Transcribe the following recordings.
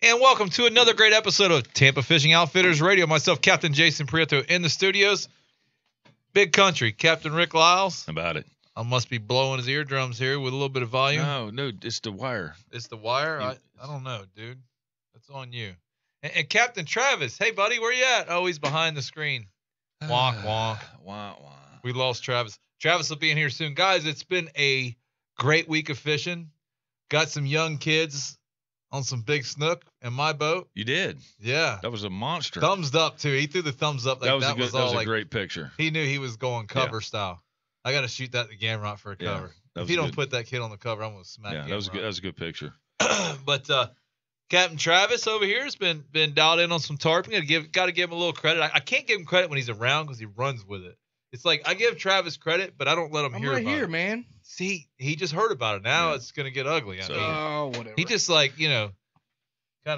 And welcome to another great episode of Tampa Fishing Outfitters Radio. Myself, Captain Jason Prieto, in the studios. Big country, Captain Rick Liles. About it. I must be blowing his eardrums here with a little bit of volume. No, it's the wire. It's the wire? I don't know, dude. That's on you. And Captain Travis, hey, buddy, where you at? Oh, he's behind the screen. Wonk, wonk. Wonk, wonk. We lost Travis. Travis will be in here soon. Guys, it's been a great week of fishing. Got some young kids on some big snook in my boat. You did? Yeah. That was a monster. Thumbs up, too. He threw the thumbs up. Like, that was a great picture. He knew he was going cover style. I got to shoot that to Gamrot for a cover. If you don't put that kid on the cover, I'm going to smack him. Yeah, that was a good picture. But Captain Travis over here has been dialed in on some tarping. Got to give him a little credit. I can't give him credit when he's around because he runs with it. It's like I give Travis credit, but I don't let him hear about it. I'm right here, man. See, he just heard about it. Now it's going to get ugly. Whatever. He just kind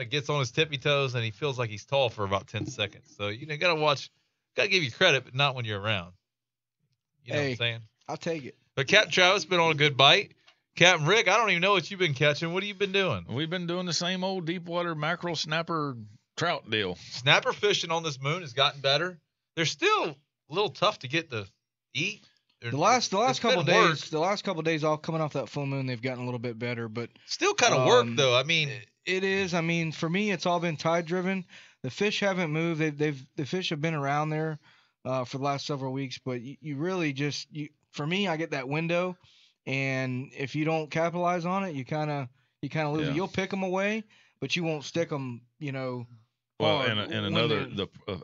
of gets on his tippy toes and he feels like he's tall for about 10 seconds. So, got to give you credit, but not when you're around. You know what I'm saying? I'll take it. But Captain Travis been on a good bite. Captain Rick, I don't even know what you've been catching. What have you been doing? We've been doing the same old deep water mackerel snapper trout deal. Snapper fishing on this moon has gotten better. They're still a little tough to get to eat. The last couple of days, all coming off that full moon, they've gotten a little bit better, but still kind of work though. I mean, it is. I mean, for me, it's all been tide driven. The fish haven't moved. The fish have been around there for the last several weeks, but you really for me, I get that window, and if you don't capitalize on it, you kind of lose it. You'll pick them away, but you won't stick them. Well, and another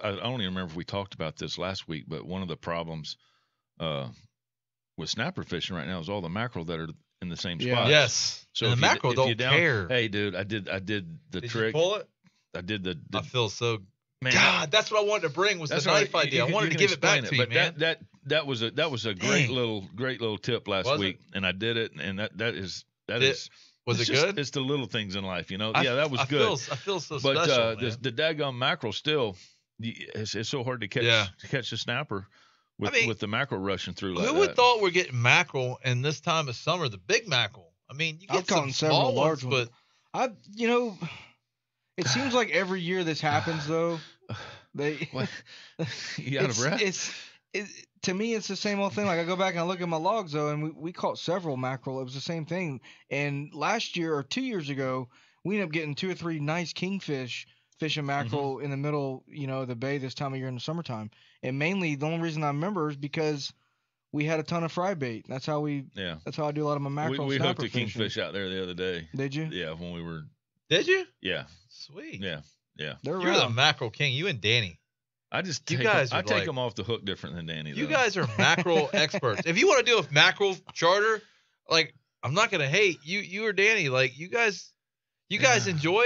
I don't even remember if we talked about this last week, but one of the problems with snapper fishing right now is all the mackerel that are in the same spot. Yes. So and the mackerel don't care. Hey, dude, I did the trick. Did you pull it? I did the I feel so. Man, God, that's what I wanted to bring was the knife idea. I wanted to give it back to you, man. That was a great little tip last week, and I did it, and that is. Was it good? It's the little things in life, Yeah, that was good. I feel so but, special. But the daggone mackerel still, it's so hard to catch the snapper with the mackerel rushing through like that. Who would thought we're getting mackerel in this time of summer? The big mackerel. I mean, you get some small large ones, but it seems like every year this happens though. You out of breath? To me, it's the same old thing. Like I go back and I look at my logs though, and we caught several mackerel. It was the same thing. And last year or 2 years ago, we ended up getting 2 or 3 nice kingfish fishing mackerel in the middle, of the bay this time of year in the summertime. And mainly the only reason I remember is because we had a ton of fry bait. That's how That's how I do a lot of my mackerel. We hooked a kingfish out there the other day. Did you? Yeah, when we were. Did you? Yeah. Sweet. Yeah. You're the mackerel king. You and Danny. I take them off the hook different than Danny. You guys are mackerel experts. If you want to do a mackerel charter, like I'm not gonna hate you or Danny. Like you guys enjoy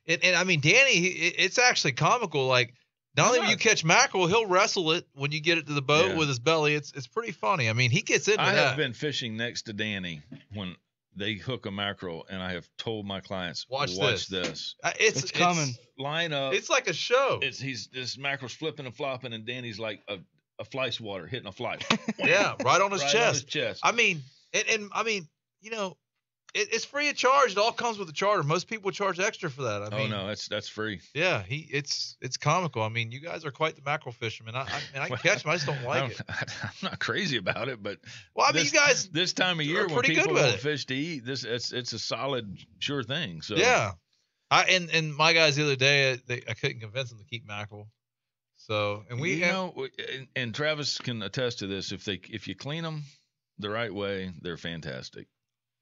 it. And I mean Danny, it's actually comical. Like not only will you catch mackerel, he'll wrestle it when you get it to the boat with his belly. It's pretty funny. I mean he gets into that. I have been fishing next to Danny when they hook a mackerel, and I have told my clients, watch this. It's coming. Line up. It's like a show. This mackerel's flipping and flopping, and Danny's like a fly swatter hitting a fly. Yeah, right on his right chest. On his chest. I mean, it's free of charge. It all comes with a charter. Most people charge extra for that. I mean, no, that's free. Yeah, it's comical. I mean, you guys are quite the mackerel fishermen. I can catch them. I just don't like it. I'm not crazy about it, but you guys this time of year when people want fish to eat, it's a solid, sure thing. So yeah, and my guys the other day, I couldn't convince them to keep mackerel. So and Travis can attest to this. If you clean them the right way, they're fantastic.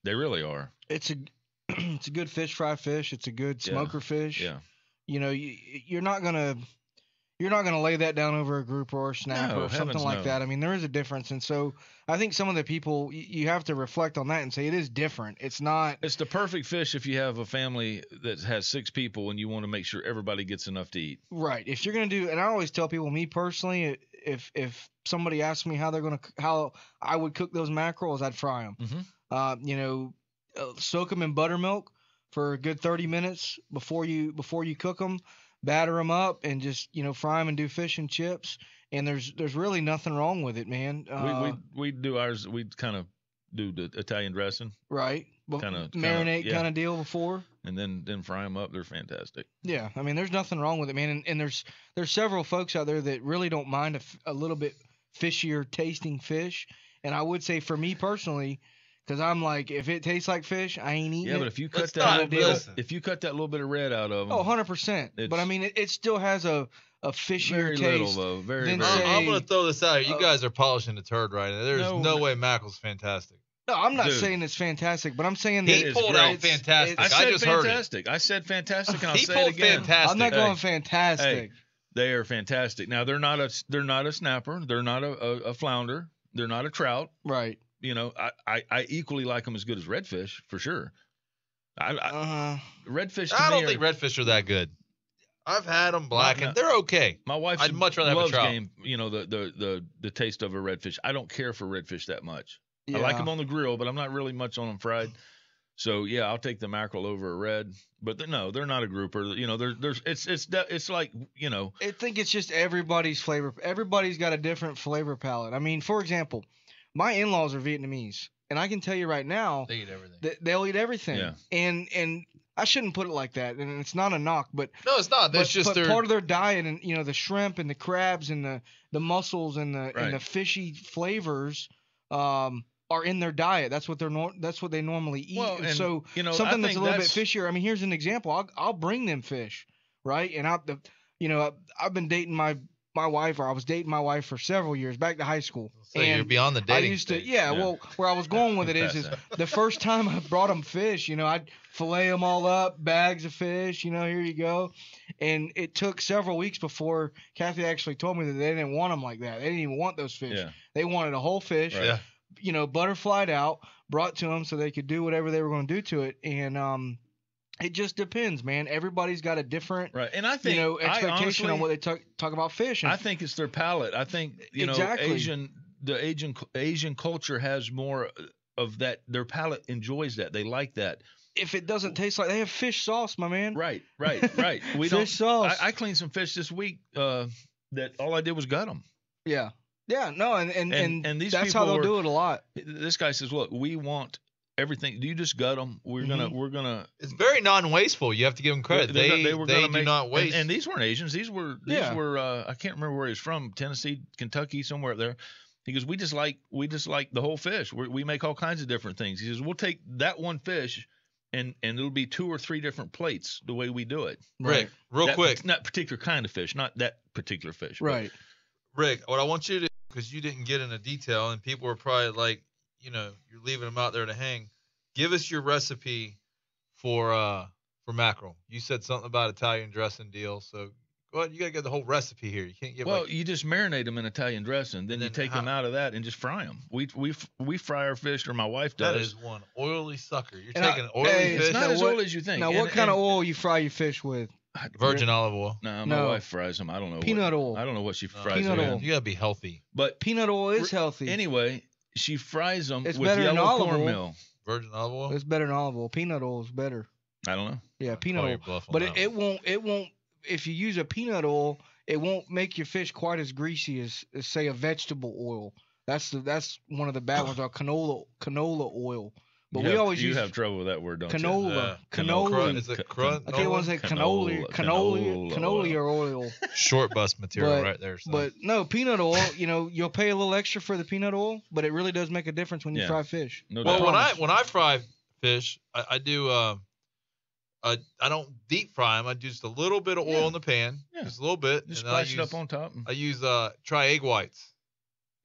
They really are. It's a good fish fry fish. It's a good smoker fish. Yeah. You're not gonna lay that down over a grouper or a snapper or something like that. I mean, there is a difference, and so I think some of the people you have to reflect on that and say it is different. It's not. It's the perfect fish if you have a family that has 6 people and you want to make sure everybody gets enough to eat. Right. If you're gonna do, and I always tell people, me personally, if somebody asks me how I would cook those mackerels, I'd fry them. Mm-hmm. Soak them in buttermilk for a good 30 minutes before you cook them, batter them up, and just fry them and do fish and chips. And there's really nothing wrong with it, man. We do ours. We kind of do the Italian dressing, right? Kinda, marinate kind of deal before. and then fry them up. They're fantastic. Yeah, I mean, there's nothing wrong with it, man. And there's several folks out there that really don't mind a little bit fishier tasting fish. And I would say for me personally, because I'm like, if it tastes like fish, I ain't eating it. Yeah, but if you cut that little bit of red out of them, 100%. But I mean, it still has a fishier very taste. little though. Very little. I'm gonna throw this out here. You guys are polishing the turd right now. There's no way mackerel's fantastic. No, I'm not saying it's fantastic, but I'm saying that he pulled out fantastic. I just heard it. I said fantastic, and I'll he say pulled it again. Fantastic. I'm not going fantastic. Hey, they are fantastic. Now they're not a snapper. They're not a flounder. They're not a trout. Right. You know, I equally like them as good as redfish for sure. Redfish. I don't think redfish are that good. I've had them blackened. They're okay. My wife. I'd much rather have a trout. You know, the taste of a redfish. I don't care for redfish that much. Yeah. I like them on the grill, but I'm not really much on them fried. So yeah, I'll take the mackerel over a red. But they're not a grouper. You know, it's like, you know. I think it's just everybody's flavor. Everybody's got a different flavor palette. I mean, for example, my in-laws are Vietnamese, and I can tell you right now, they eat everything. They'll eat everything. Yeah. And I shouldn't put it like that, and it's not a knock, but no, it's not. That's just part of their diet, and you know, the shrimp and the crabs and the mussels and the fishy flavors are in their diet. That's what they normally eat. Well, and so you know, something that's a little bit fishier. I mean, here's an example. I'll bring them fish, right? And I've been dating my wife, or I was dating my wife for several years, back to high school. So and you're beyond the dating stage. Well, where I was going with it is the first time I brought them fish, you know, I'd fillet them all up, bags of fish, you know, here you go. And it took several weeks before Kathy actually told me that they didn't want them like that. They didn't even want those fish. Yeah. They wanted a whole fish, you know, butterflied out, brought to them so they could do whatever they were going to do to it. And it just depends, man. Everybody's got a different, and I think, expectation on what they talk about fish. And I think it's their palate. I think, you know, the Asian culture has more of that. Their palate enjoys that. They like that. If it doesn't taste like, they have fish sauce, my man. Right. We fish sauce. I cleaned some fish this week. That all I did was gut them. Yeah. Yeah. No. And these that's how they'll do it a lot. This guy says, "Look, we want everything. Do you just gut them? We're gonna. It's very non-wasteful. You have to give them credit. They do not waste. And these weren't Asians. These were. I can't remember where he's from. Tennessee, Kentucky, somewhere up there. He goes, we just like the whole fish. We make all kinds of different things. He says, we'll take that one fish, and it'll be 2 or 3 different plates the way we do it. Rick, quick, not particular kind of fish, not that particular fish. Right. Rick, what I want you to do, because you didn't get into detail, and people were probably like, you know, you're leaving them out there to hang. Give us your recipe for mackerel. You said something about Italian dressing deal, so go ahead. You gotta get the whole recipe here. You can't give. Well, you just marinate them in Italian dressing, then you take them out of that and just fry them. We fry our fish, or my wife does. That is one oily sucker. You're taking oily fish. It's not as oily as you think. Now, what kind of oil you fry your fish with? Virgin olive oil. No, my wife fries them. I don't know. Peanut oil. I don't know what she fries peanut them. oil. You gotta be healthy. But peanut oil is healthy. Anyway, she fries them with better than yellow olive cornmeal. oil. Virgin olive oil. It's better than olive oil. Peanut oil is better. I don't know. Yeah, peanut oil. But it won't. If you use a peanut oil, it won't make your fish quite as greasy as say a vegetable oil. That's one of the bad ones. Or canola oil. But we always use. You have trouble with that word, don't canola. you? Canola. Is it crud? Okay, I want to say canola oil. Short bus material right there. So. But no, peanut oil. You know, you'll pay a little extra for the peanut oil, but it really does make a difference when you fry fish. No well, doubt. when I fry fish, I do. I don't deep fry them. I do just a little bit of oil in the pan, just a little bit, just and splash it up on top. I use try egg whites.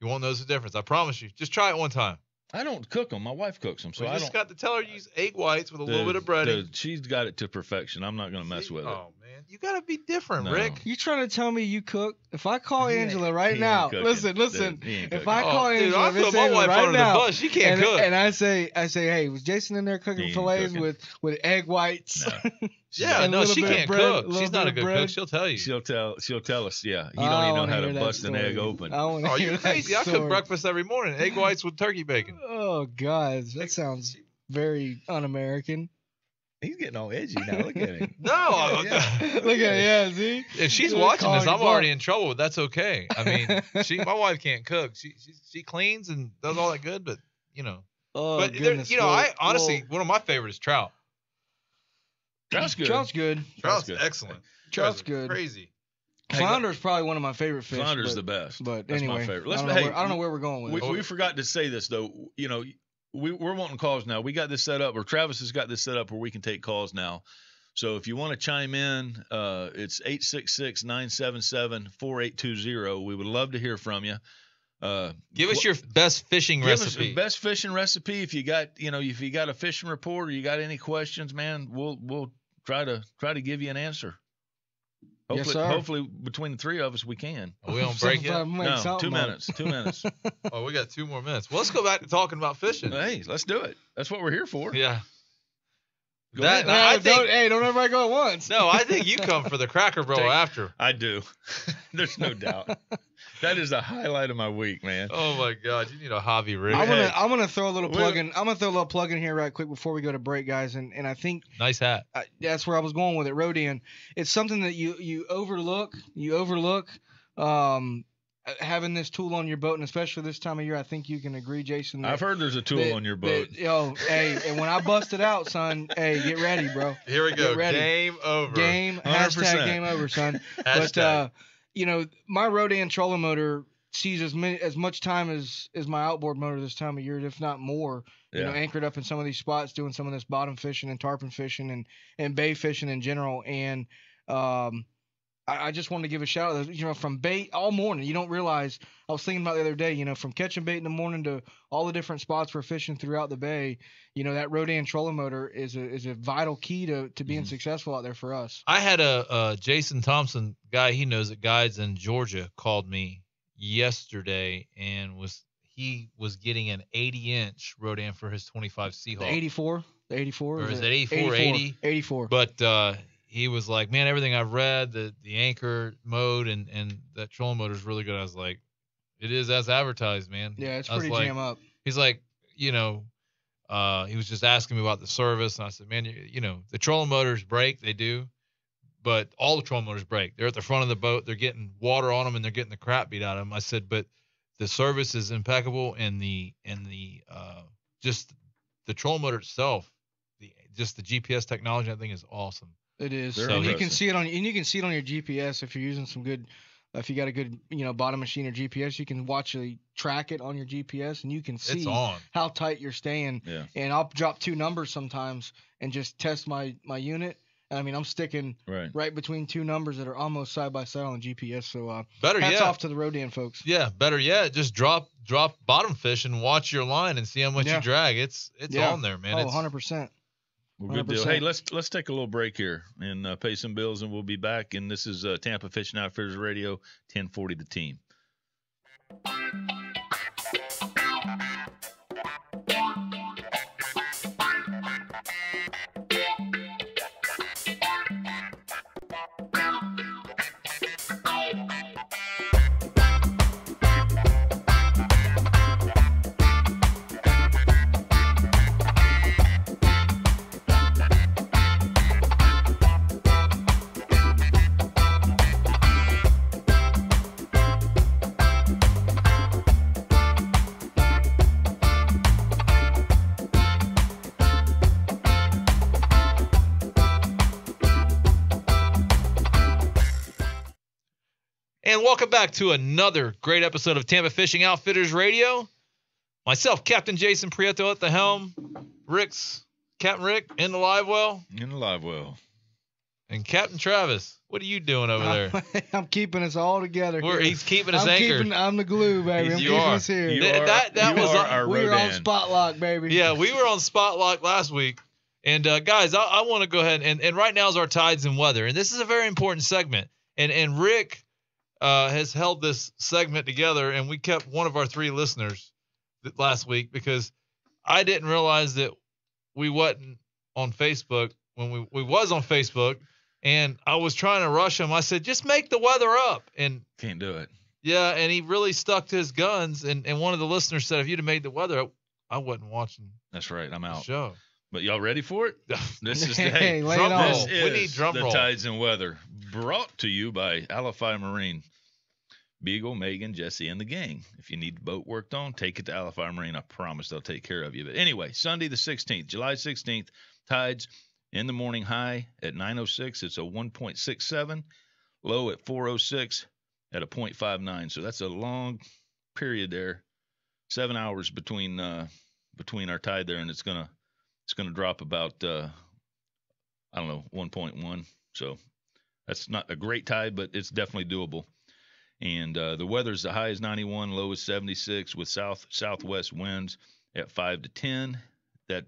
You won't notice the difference. I promise you. Just try it one time. I don't cook them. My wife cooks them, so I just got to tell her to use egg whites with a little bit of breading. She's got it to perfection. I'm not going to mess with it. Oh man, you got to be different, No. Rick. You trying to tell me you cook? If I call Angela right now, listen. If I call Angela, dude, I put my wife right under now, the bus. She can't cook. And I say, hey, was Jason in there cooking fillets with egg whites? No. Yeah, no, she can't cook. She's not a good cook. She'll tell you. She'll tell us. Yeah, you don't even know how to bust an egg open. Oh, you're crazy! I cook breakfast every morning. Egg whites with turkey bacon. Oh God, that sounds very un-American. He's getting all edgy now. Look at him. No, look at see. If she's watching this, I'm already in trouble. But that's okay. I mean, my wife can't cook. She cleans and does all that good, but you know. Oh but goodness. I honestly, one of my favorites is trout. Trout's good. Trout's good. Trout's excellent. Trout's good. Crazy. Flounder's probably one of my favorite fish. Flounder's the best. But That's anyway, my favorite. I don't know where we're going with it. We forgot to say this though. You know, we're wanting calls now. We got this set up, or Travis has got this set up where we can take calls now. So if you want to chime in, it's 866-977-4820. We would love to hear from you. Give us your best fishing recipe. Give us best fishing recipe. If you got a fishing report or you got any questions, man, we'll try to give you an answer. Hopefully, yes, sir. Hopefully between the three of us we can. Are we on break yet? No, 2 minutes. 2 minutes. Oh, we got 2 more minutes. Well, let's go back to talking about fishing. Hey, let's do it. That's what we're here for. Yeah. Don't everybody go at once. No, I think you come for the Cracker Barrel after. I do. There's no doubt. That is the highlight of my week, man. Oh my God, you need a hobby rig. I'm gonna throw a little plug in. I'm gonna throw a little plug in here right quick before we go to break, guys. And I think nice hat. That's where I was going with it. Rodan. It's something that you overlook. You overlook. Having this tool on your boat, and especially this time of year, I think you can agree, Jason. I've heard there's a tool on your boat. Hey, and when I bust it out, son, hey, get ready, bro. Here we go. Game over. Game. 100%. Game over, son. But my Rodan trolling motor sees as much time as my outboard motor this time of year, if not more. Yeah. You know, anchored up in some of these spots, doing some of this bottom fishing and tarpon fishing and bay fishing in general. And I just wanted to give a shout out, from bait all morning. You don't realize, I was thinking about the other day, from catching bait in the morning to all the different spots we're fishing throughout the bay, that Rodan trolling motor is a vital key to being successful out there for us. I had a Jason Thompson guy, he knows it, guides in Georgia, called me yesterday and he was getting an 80-inch Rodan for his 25 Seahawk. The 84? The 84? Or is it 84, 80? 84. But he was like, man, everything I've read, the anchor mode and that trolling motor is really good. I was like, it is as advertised, man. Yeah, it's pretty jam up. He's like, he was just asking me about the service. And I said, man, the trolling motors break. They do. But all the trolling motors break. They're at the front of the boat. They're getting water on them and they're getting the crap beat out of them. I said, but the service is impeccable and just the trolling motor itself, just the GPS technology, I think is awesome. It is. So you can see it on your GPS if you're using some good. If you got a good, bottom machine or GPS, you can actually track it on your GPS, and you can see how tight you're staying. Yeah. And I'll drop 2 numbers sometimes and just test my unit. I mean, I'm sticking right between 2 numbers that are almost side by side on the GPS. So hats off to the Rodan folks. Yeah, better yet, just drop bottom fish and watch your line and see how much you drag. It's on there, man. Oh, 100%. Well, good deal. Hey, let's take a little break here and pay some bills, and we'll be back. And this is Tampa Fishing Outfitters Radio, 1040 The Team. And welcome back to another great episode of Tampa Fishing Outfitters Radio. Myself, Captain Jason Prieto at the helm. Captain Rick in the live well. And Captain Travis, what are you doing over there? I'm keeping us all together. He's keeping us anchored. I'm the glue, baby. I'm keeping us here. We were on spot lock, baby. Yeah, we were on spot lock last week. And guys, I want to go ahead and right now is our tides and weather. And this is a very important segment. And Rick has held this segment together, and we kept one of our 3 listeners last week because I didn't realize that we wasn't on Facebook when we was on Facebook, and I was trying to rush him. I said, just make the weather up. And can't do it. Yeah, and he really stuck to his guns, and one of the listeners said, if you'd have made the weather up, I wasn't watching. That's right. I'm out. The show. But y'all ready for it? This is the drum roll. We need drum roll. The tides and weather brought to you by Alify Marine. Beagle, Megan, Jesse, and the gang. If you need the boat worked on, take it to Alify Marine. I promise they'll take care of you. But anyway, Sunday the 16th, July 16th, tides In the morning, high at 9:06, it's a 1.67. Low at 4:06 at a 0.59. So that's a long period there. 7 hours between our tide there, and it's gonna drop about I don't know, 1.1. So that's not a great tide, but it's definitely doable. And the weather's, the high is 91, low is 76, with southwest winds at 5 to 10. That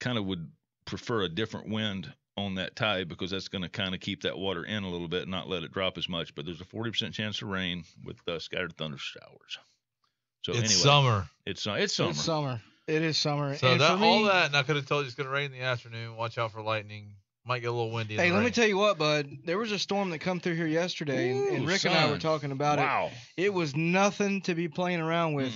kind of would prefer a different wind on that tide, because that's going to kind of keep that water in a little bit and not let it drop as much. But there's a 40% chance of rain with scattered thunder showers. So it's anyway, summer. It's summer. It's summer. It is summer. So and that for me, all that, and I could have told you it's going to rain in the afternoon. Watch out for lightning. Might get a little windy. Hey, let me tell you what, bud. There was a storm that come through here yesterday, and Rick and I were talking about it. It was nothing to be playing around with.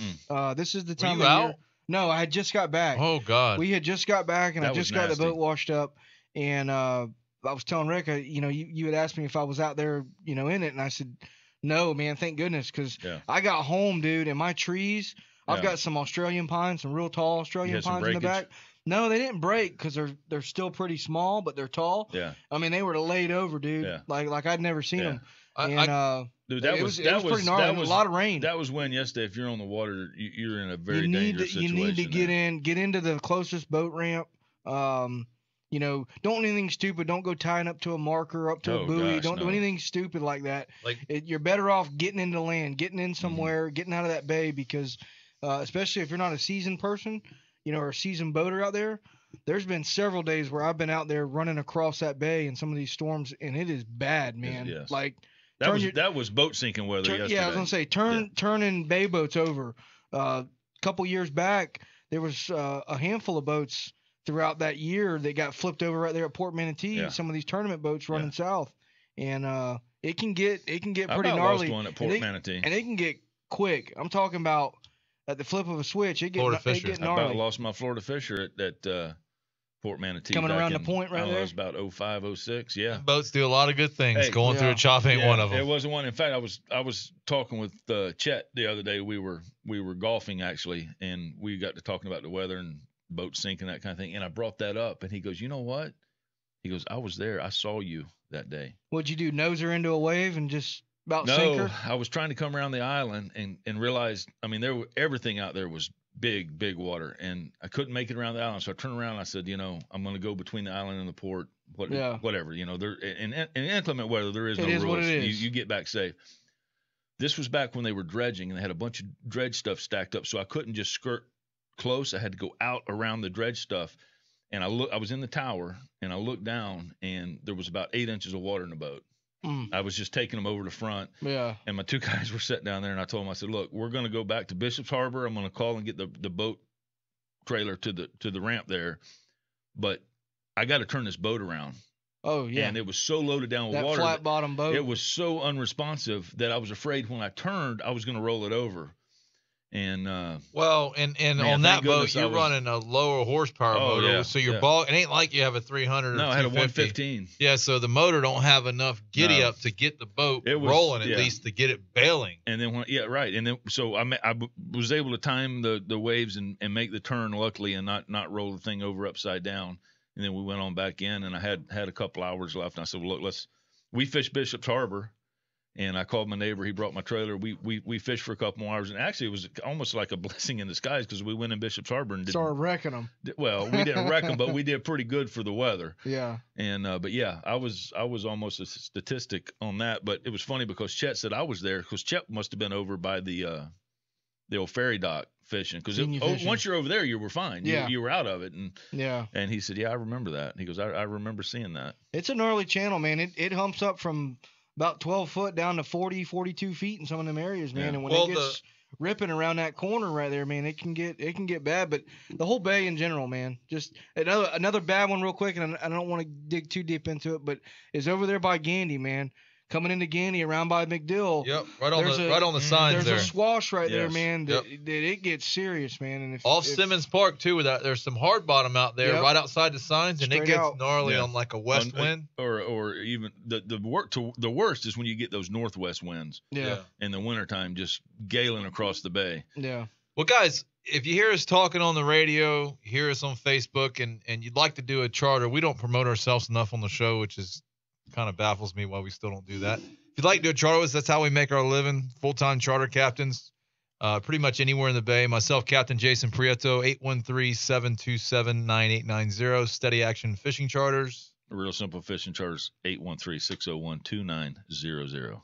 This is the time Were you of out? year. No, I had just got back. Oh God. We had just got back, and That I just was got the nasty. boat washed up, and I was telling Rick, you had asked me if I was out there, in it, and I said, no, man, thank goodness, because I got home, dude, and my trees, I've got some Australian pines, some real tall Australian pines in the back. No, they didn't break because they're still pretty small, but they're tall. Yeah. I mean, they were laid over, dude. Yeah. Like I'd never seen them. Dude, that was pretty gnarly. There was a lot of rain. That was when yesterday, if you're on the water, you're in a very dangerous situation. You need to get into the closest boat ramp. Don't do anything stupid. Don't go tying up to a marker, up to a buoy. Don't do anything stupid like that. You're better off getting into land, getting in somewhere, getting out of that bay, because especially if you're not a seasoned person, or a seasoned boater out there, there's been several days where I've been out there running across that bay in some of these storms, and it is bad, man. Yes. Like that was boat sinking weather yesterday. Yeah, I was gonna say turning bay boats over. A couple years back, there was a handful of boats throughout that year that got flipped over right there at Port Manatee. Yeah. Some of these tournament boats running south, and it can get pretty I about gnarly. Lost one at Port Manatee, and it can get quick. I'm talking about at the flip of a switch. It get gnarly. I about lost my Florida Fisher at Port Manatee. Coming around the point right there. It was about 05, 06, yeah. Boats do a lot of good things. Going through a chop ain't one of them. It wasn't one. In fact, I was talking with Chet the other day. We were golfing actually, and we got to talking about the weather and boat sinking, that kind of thing. And I brought that up, and he goes, "You know what?" He goes, "I was there. I saw you that day." What'd you do? Nose her into a wave and just about sink her? No, I was trying to come around the island and realized, I mean, everything out there was big water, and I couldn't make it around the island. So I turned around and I said, I'm going to go between the island and the port, whatever. There in inclement weather, there is no rules. What it is. You get back safe. This was back when they were dredging, and they had a bunch of dredge stuff stacked up, so I couldn't just skirt close. I had to go out around the dredge stuff, and I was in the tower, and I looked down, and there was about 8 inches of water in the boat. I was just taking them over the front. Yeah. And my two guys were sitting down there, and I told them, I said, "Look, we're going to go back to Bishop's Harbor. I'm going to call and get the boat trailer to the ramp there, but I got to turn this boat around." Oh yeah. And it was so loaded down with that water. Flat bottom boat. It was so unresponsive that I was afraid when I turned, I was going to roll it over. And man, on that boat, you're running a lower horsepower motor, so your ball, it ain't like you have a 300. No, I had a 115. Yeah, so the motor don't have enough giddy up to get the boat rolling, at least to get it bailing. And then and then so I was able to time the waves and make the turn, luckily, and not roll the thing over upside down. And then we went on back in, and I had a couple hours left. And I said, "Well, look, we fished Bishop's Harbor." And I called my neighbor. He brought my trailer. We fished for a couple more hours, and actually it was almost like a blessing in disguise, because we went in Bishop's Harbor and started wrecking them. Well, we didn't wreck them, but we did pretty good for the weather. Yeah. And but yeah, I was almost a statistic on that. But it was funny because Chet said I was there, because Chet must have been over by the old ferry dock fishing, because once you're over there, you were fine. Yeah. You were out of it. And yeah. And he said, "Yeah, I remember that." He goes, "I remember seeing that." It's a gnarly channel, man. It humps up from about 12 foot down to 40, 42 feet in some of them areas, man. Yeah. And when it gets ripping around that corner right there, man, it can get bad. But the whole bay in general, man, just another bad one real quick, and I don't want to dig too deep into it, but is over there by Gandy, man. Coming into Gandy around by McDill. Yep, right on the signs there's a swash right there, man. That Yep. it gets serious, man. And off Simmons Park too, with that, there's some hard bottom out there right outside the signs, and it gets gnarly on like a west wind, or even the worst is when you get those northwest winds. Yeah. In the wintertime, just galing across the bay. Yeah. Well, guys, if you hear us talking on the radio, hear us on Facebook, and you'd like to do a charter, we don't promote ourselves enough on the show, which is kind of baffles me why we still don't do that. If you'd like to do a charter with us, that's how we make our living. Full-time charter captains, pretty much anywhere in the Bay. Myself, Captain Jason Prieto, 813-727-9890. Steady Action Fishing Charters. Real Simple Fishing Charters, 813-601-2900.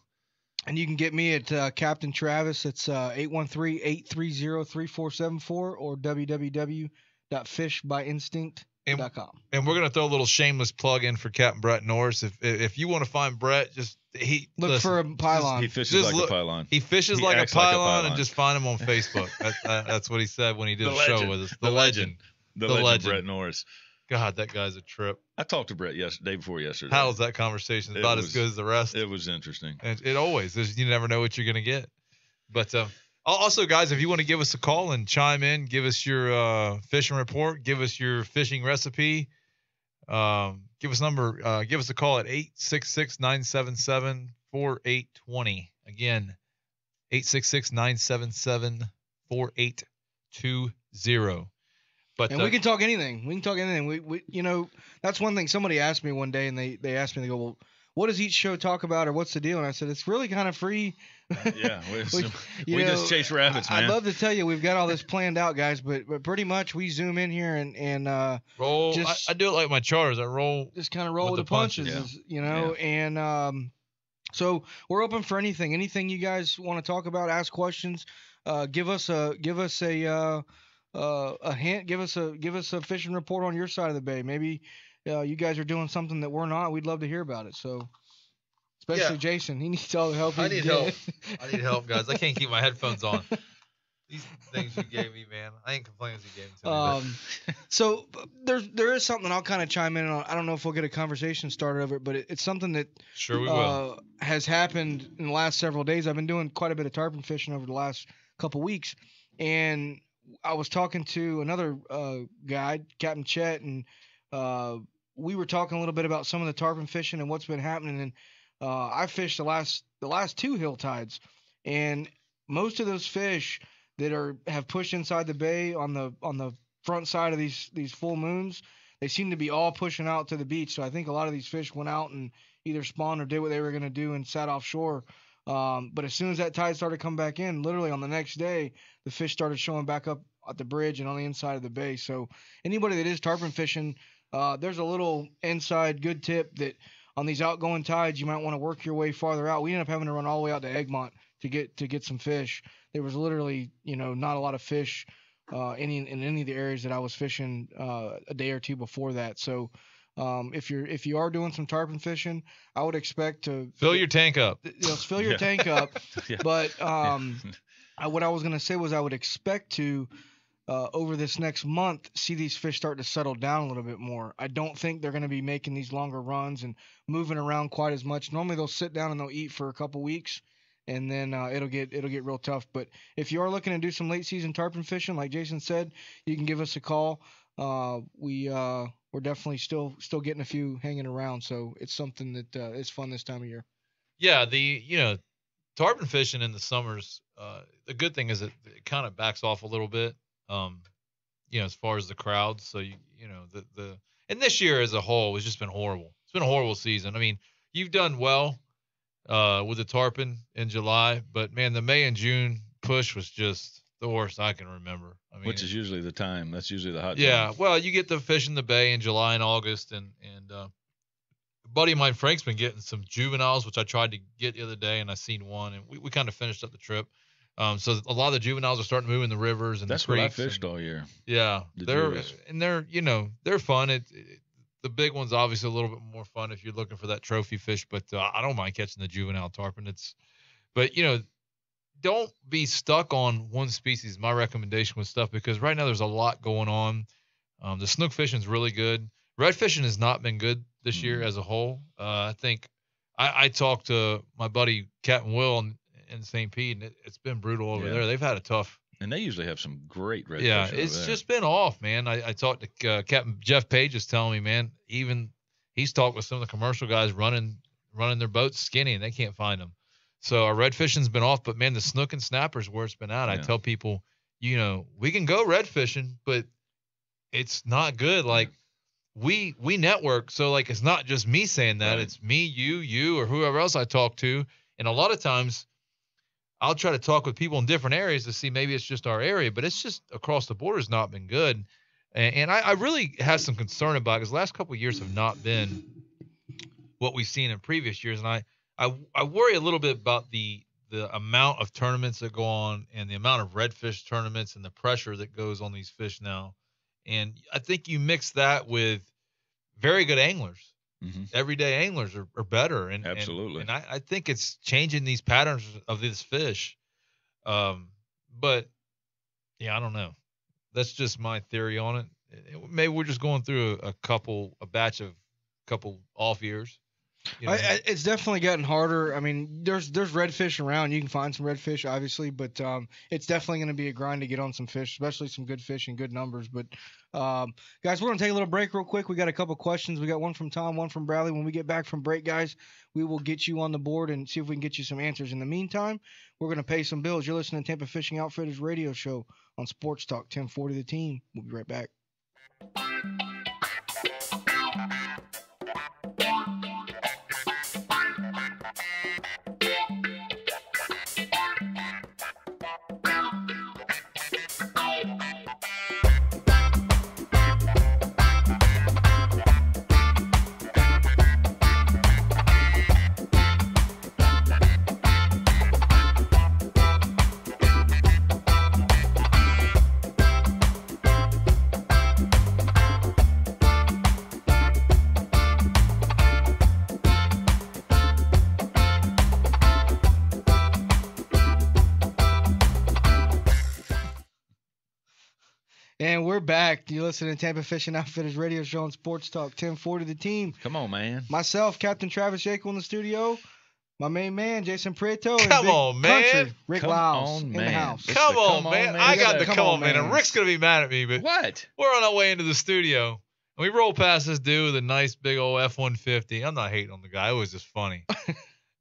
And you can get me at Captain Travis. It's 813-830-3474 or www.fishbyinstinct.com. And we're gonna throw a little shameless plug in for Captain Brett Norris. If you want to find Brett, just look for a pylon. He fishes like a pylon. He fishes like a pylon, and just find him on Facebook. That's what he said when he did the show with us. The legend, Brett Norris. God, that guy's a trip. I talked to Brett day before yesterday. How was that conversation? About as good as the rest. It was interesting. And it always is. You never know what you're gonna get. But also, guys, if you want to give us a call and chime in, give us your fishing report, give us your fishing recipe, give us a call at 866-977-4820. Again, 866-977-4820. But we can talk anything. We that's one thing somebody asked me one day, and they asked me, they go, well, what does each show talk about, or what's the deal? And I said, it's really kind of free. Yeah, we just chase rabbits, man. I'd love to tell you we've got all this planned out, guys, but pretty much we zoom in here and roll. I do it like my charters. I roll. Just kind of roll with the punches, yeah. And so we're open for anything you guys want to talk about, ask questions, give us a hint, give us a fishing report on your side of the bay. Maybe you guys are doing something that we're not. We'd love to hear about it. So, especially Jason, he needs all the help. I need help. I need help, guys. I can't keep my headphones on. These things you gave me, man. I ain't complaining as you gave them to me. So there is something I'll kind of chime in on. I don't know if we'll get a conversation started over it, but it's something that sure we will. Has happened in the last several days. I've been doing quite a bit of tarpon fishing over the last couple weeks, and I was talking to another guy, Captain Chet, and we were talking a little bit about some of the tarpon fishing and what's been happening. And I fished the last two hill tides, and most of those fish that have pushed inside the bay on the front side of these full moons, they seem to be all pushing out to the beach. So I think a lot of these fish went out and either spawned or did what they were going to do and sat offshore. But as soon as that tide started to come back in, literally on the next day, the fish started showing back up at the bridge and on the inside of the bay. So anybody that is tarpon fishing, there's a little inside good tip that on these outgoing tides, you might want to work your way farther out. We ended up having to run all the way out to Egmont to get some fish. There was literally, not a lot of fish in any of the areas that I was fishing a day or two before that. So if you are doing some tarpon fishing, I would expect to fill your tank up. Fill your tank up. Yeah. But what I was going to say was I would expect to over this next month see these fish start to settle down a little bit more. I don't think they're going to be making these longer runs and moving around quite as much. Normally they'll sit down and they'll eat for a couple weeks, and then it'll get real tough. But if you are looking to do some late season tarpon fishing, like Jason said, you can give us a call. We're definitely still getting a few hanging around, so it's something that is fun this time of year. Yeah, tarpon fishing in the summers. The good thing is it kind of backs off a little bit. As far as the crowds. So and this year as a whole has just been horrible. It's been a horrible season. I mean, you've done well with the tarpon in July, but man, the May and June push was just the worst I can remember. I mean, which is usually the time. That's usually the hot time. Yeah, well, you get the fish in the bay in July and August, and a buddy of mine, Frank's been getting some juveniles, which I tried to get the other day, and I seen one, and we kind of finished up the trip. So a lot of the juveniles are starting to move in the rivers and that's the creeks. That's what I fished all year. Yeah, they're fun. The big one's obviously a little bit more fun if you're looking for that trophy fish, but I don't mind catching the juvenile tarpon. Don't be stuck on one species. My recommendation with stuff, because right now there's a lot going on. The snook fishing is really good. Red fishing has not been good this year as a whole. I think I talked to my buddy Captain Will in St. Pete, and it's been brutal over there. They've had a tough. And they usually have some great red fish. Yeah, it's just been off, man. I talked to Captain Jeff Page is telling me, man, even he's talked with some of the commercial guys running their boats skinny, and they can't find them. So our red fishing's been off, but man, the snook and snappers where it's been at. Yeah. I tell people we can go red fishing, but it's not good. Like we network, so like it's not just me saying that. Right. It's me, you, or whoever else I talk to. And a lot of times I'll try to talk with people in different areas to see maybe it's just our area, but it's just across the board has not been good. And I really have some concern about it because the last couple of years have not been what we've seen in previous years. And I worry a little bit about the amount of tournaments that go on and the amount of redfish tournaments and the pressure that goes on these fish now. And I think you mix that with very good anglers. Mm-hmm. Everyday anglers are better. And absolutely. And I think it's changing these patterns of this fish. But yeah, I don't know. That's just my theory on it. Maybe we're just going through a batch of couple off years. It's definitely gotten harder. I mean, there's redfish around. You can find some redfish, obviously, but it's definitely going to be a grind to get on some fish, especially some good fish and good numbers. But guys, we're going to take a little break real quick. We got a couple questions. We got one from Tom, one from Bradley. When we get back from break, guys, we will get you on the board and see if we can get you some answers. In the meantime, we're going to pay some bills. You're listening to Tampa Fishing Outfitters radio show on Sports Talk 1040 The Team. We'll be right back. And we're back. You're listening to Tampa Fishing Outfitters radio show on Sports Talk 1040 The Team. Come on, man. Myself, Captain Travis Yaeckel in the studio. My main man, Jason Prieto. Come on, man. Country, Rick Liles in the house. Come on, man. I got the come on, man. And Rick's going to be mad at me, but what? We're on our way into the studio. And we roll past this dude with a nice big old F-150. I'm not hating on the guy. It was just funny.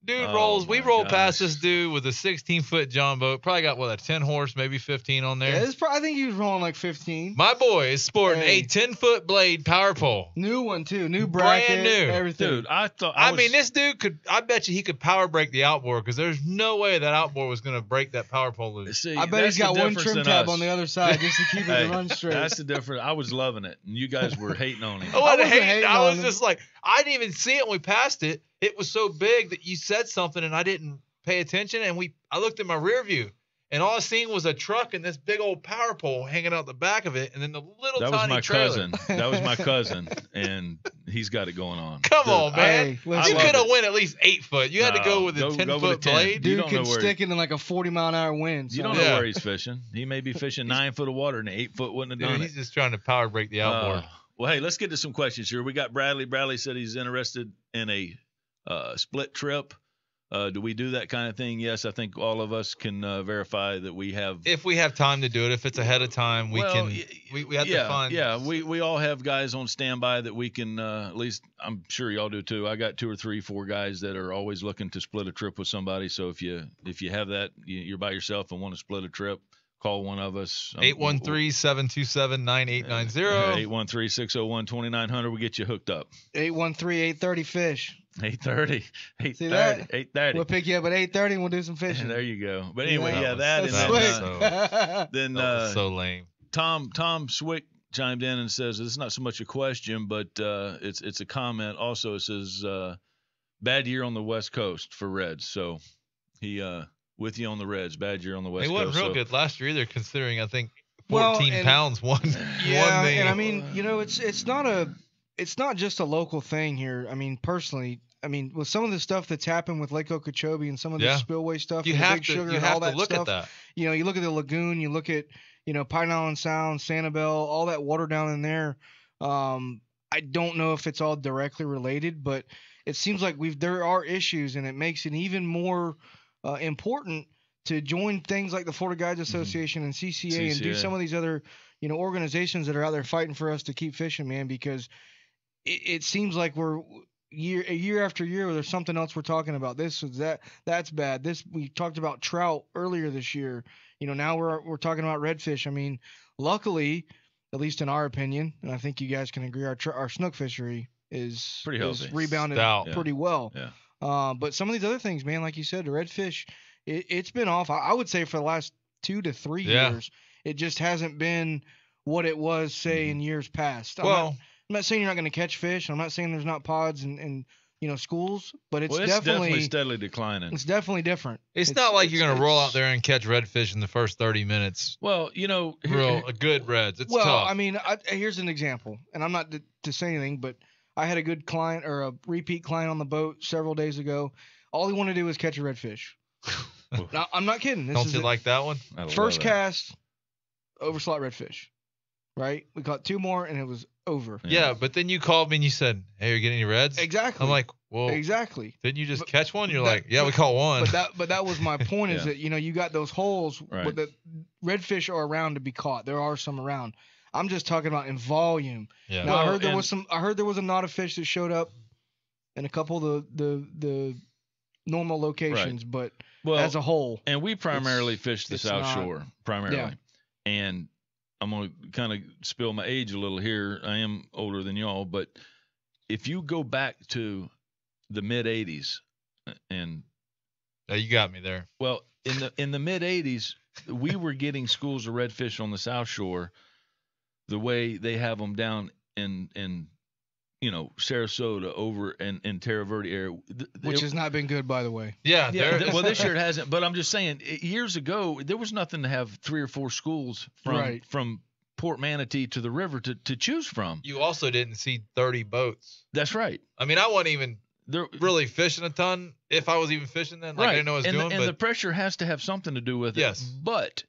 Dude we roll past this dude with a 16-foot John boat. Probably got, a 10 horse, maybe 15 on there? Yeah, I think he was rolling like 15. My boy is sporting a 10-foot blade power pole. New one, too. New bracket. Brand new. Everything. Dude, I mean, this dude I bet you he could power break the outboard because there's no way that outboard was going to break that power pole loose. See, I bet he's got one trim tab on the other side just to keep it to run straight. That's the difference. I was loving it, and you guys were hating on him. I wasn't hating. I was just like, I didn't even see it when we passed it. It was so big that you said something and I didn't pay attention. And I looked at my rear view and all I seen was a truck and this big old power pole hanging out the back of it. And then the little tiny trailer. That was my cousin. And he's got it going on. Come on, man. You could have went at least 8 foot. You had to go with a 10-foot blade. Dude could stick it in like a 40-mile-an-hour wind. So. You don't know where he's fishing. He may be fishing 9 foot of water and 8 foot wouldn't have done it. He's just trying to power break the outboard. Well, hey, let's get to some questions here. We got Bradley. Bradley said he's interested in a split trip. Do we do that kind of thing? Yes, I think all of us can verify that we have. If we have time to do it, if it's ahead of time, we can. We have to find. Yeah, we all have guys on standby that we can. At least I'm sure y'all do too. I got 2 or 3, 4 guys that are always looking to split a trip with somebody. So if you have that, you're by yourself and want to split a trip, call one of us. 813-727-9890. 813-601-2900. We'll get you hooked up. 813-830-FISH. 8:30. We'll pick you up at 8:30 and we'll do some fishing. There you go. But anyway, that was so lame. Tom Swick chimed in and says this is not so much a question, but it's a comment. Also, it says bad year on the West Coast for Reds. So he with you on the Reds. Bad year on the West Coast. He wasn't real good last year either, considering I think 14 pounds won. Yeah, and I mean, it's not just a local thing here. I mean, personally. With some of the stuff that's happened with Lake Okeechobee and some of the spillway stuff, you and have the Big to, Sugar you and have all that to look stuff. at that. You look at the lagoon, you look at, Pine Island Sound, Sanibel, all that water down in there. I don't know if it's all directly related, but it seems like there are issues, and it makes it even more important to join things like the Florida Guides Association and CCA and do some of these other, organizations that are out there fighting for us to keep fishing, man, because it seems like year after year, there's something else we're talking about. This is that's bad. This we talked about trout earlier this year. Now we're talking about redfish. I mean, luckily, at least in our opinion, and I think you guys can agree, our snook fishery is pretty healthy, rebounded pretty well. Yeah. But some of these other things, man, like you said, the redfish, it's been off. I would say for the last 2 to 3 years, it just hasn't been what it was, say, in years past. I'm not saying you're not going to catch fish. I'm not saying there's not pods and schools, but it's definitely steadily declining. It's definitely different. It's not like you're going to roll out there and catch redfish in the first 30 minutes. Well, a good reds. It's tough. Well, I mean, here's an example, and I'm not to say anything, but I had a good client or a repeat client on the boat several days ago. All he wanted to do was catch a redfish. No, I'm not kidding. Don't you like that one? First cast, overslot redfish. Right? We caught 2 more, and it was over. Yeah, but then you called me and you said, "Hey, you're getting any reds?" Exactly. I'm like, "Well, exactly. Didn't you just catch one?" You're like, "Yeah, we caught one." But that was my point. Is that you got those holes, but the redfish are around to be caught. There are some around. I'm just talking about in volume. Yeah. Now, I heard there was a knot of fish that showed up in a couple of the normal locations, but as a whole. And we primarily fish the South Shore, primarily. Yeah. And I'm going to kind of spill my age a little here. I am older than y'all, but if you go back to the mid 80s and you got me there. Well, in the mid 80s, we were getting schools of redfish on the South Shore the way they have them down in Sarasota over in Terra Verde area, which has not been good, by the way. Yeah. Well, this year it hasn't. But I'm just saying, years ago there was nothing to have 3 or 4 schools from Port Manatee to the river to choose from. You also didn't see 30 boats. That's right. I mean, I wasn't even really fishing a ton. If I was even fishing then, I didn't know what I was doing. And the pressure has to have something to do with it. Yes. But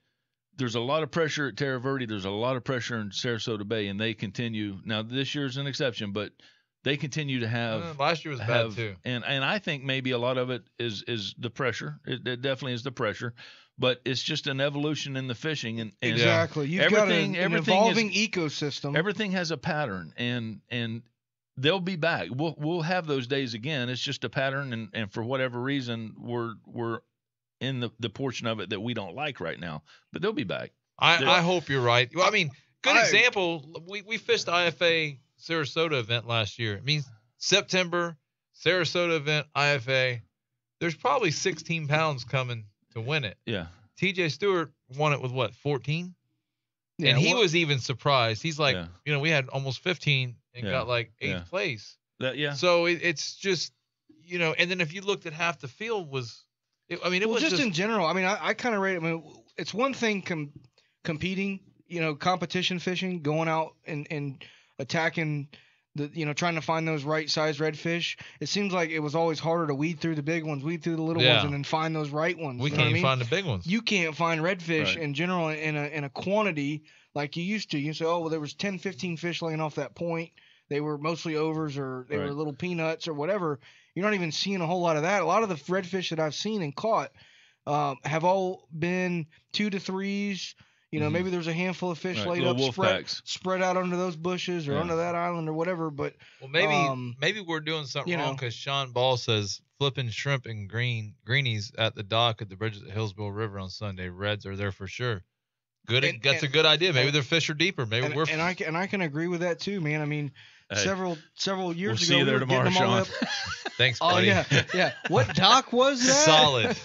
there's a lot of pressure at Terra Verde. There's a lot of pressure in Sarasota Bay, and they continue. Now, this year's an exception, but they continue to have. Last year was bad too. And I think maybe a lot of it is the pressure. It definitely is the pressure, but it's just an evolution in the fishing. And exactly, you've got an evolving ecosystem. Everything has a pattern, and they'll be back. We'll have those days again. It's just a pattern, and for whatever reason, we're in the portion of it that we don't like right now, but they'll be back. I hope you're right. Well, I mean, good example. We fished the IFA Sarasota event last year. It means September, Sarasota event, IFA. There's probably 16 pounds coming to win it. Yeah. TJ Stewart won it with what, 14? Yeah, and he was even surprised. He's like, we had almost 15 and got like 8th place. So it's just, and then if you looked at half the field was. It was just in general. I mean, I kind of rate it. I mean, it's one thing competing, competition fishing, going out and attacking trying to find those right size redfish. It seems like it was always harder to weed through the big ones, weed through the little ones, and then find those right ones. We can't even find the big ones. You can't find redfish in general in a quantity like you used to. You say, oh, well, there was 10, 15 fish laying off that point. They were mostly overs or they were little peanuts or whatever. You're not even seeing a whole lot of that. A lot of the redfish that I've seen and caught have all been 2 to 3s. Maybe there's a handful of fish laid up, spread out under those bushes or under that island or whatever. But maybe we're doing something wrong because Sean Ball says flipping shrimp and greenies at the dock at the bridges at Hillsborough River on Sunday. Reds are there for sure. That's a good idea. Maybe their fish are deeper. Maybe we're. And I can agree with that too, man. I mean. Hey, several years ago, see you there tomorrow, Sean. Thanks, buddy. Oh yeah. What dock was that? Solid.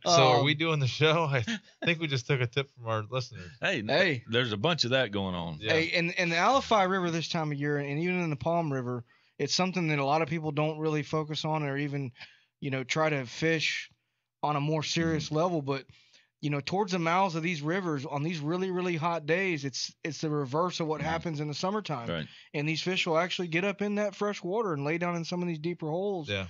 So are we doing the show? I think we just took a tip from our listeners. Hey, there's a bunch of that going on. Yeah. Hey, and the Alafai River this time of year, and even in the Palm River, it's something that a lot of people don't really focus on, or even, try to fish on a more serious level, but. Towards the mouths of these rivers on these really, really hot days, it's the reverse of what happens in the summertime. Right. And these fish will actually get up in that fresh water and lay down in some of these deeper holes. Yeah.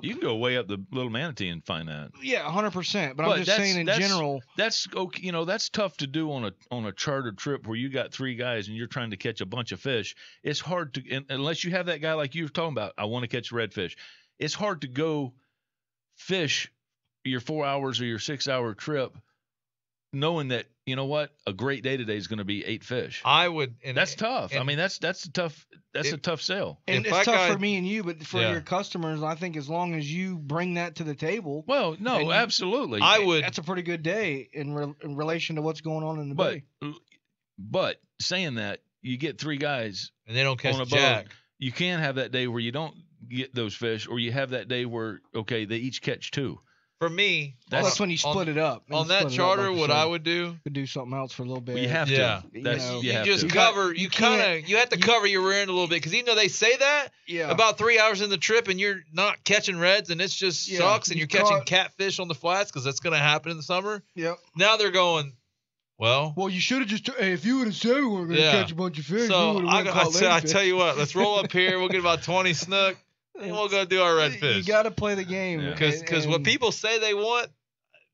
You can go way up the Little Manatee and find that. Yeah, 100%. But I'm just saying in general. That's okay. That's tough to do on a chartered trip where you got 3 guys and you're trying to catch a bunch of fish. It's hard to, unless you have that guy like you were talking about, I want to catch redfish. It's hard to go fish your 4 hours or your 6 hour trip knowing that, a great day today is going to be 8 fish. I would. That's tough. I mean, that's a tough that's a tough sell. And it's tough for me and you, but for your customers, I think as long as you bring that to the table. Well, no, absolutely. I would. That's a pretty good day in relation to what's going on in the bay. But saying that, you get 3 guys and they don't catch on a jack. boat. You can have that day where you don't get those fish, or you have that day where they each catch 2. For me, that's when you split it up. On that charter, what I would do, something else for a little bit. Well, you have to. You have to cover your rear end a little bit, because even though they say that about 3 hours in the trip and you're not catching reds and it's just sucks and you're catching catfish on the flats, because that's going to happen in the summer. Yep. Now they're going, well, you should have just. Hey, if you would have said we were going to catch a bunch of fish, so I tell you what, let's roll up here. We'll get about 20 snook. And we'll go do our redfish. You got to play the game. Because what people say they want,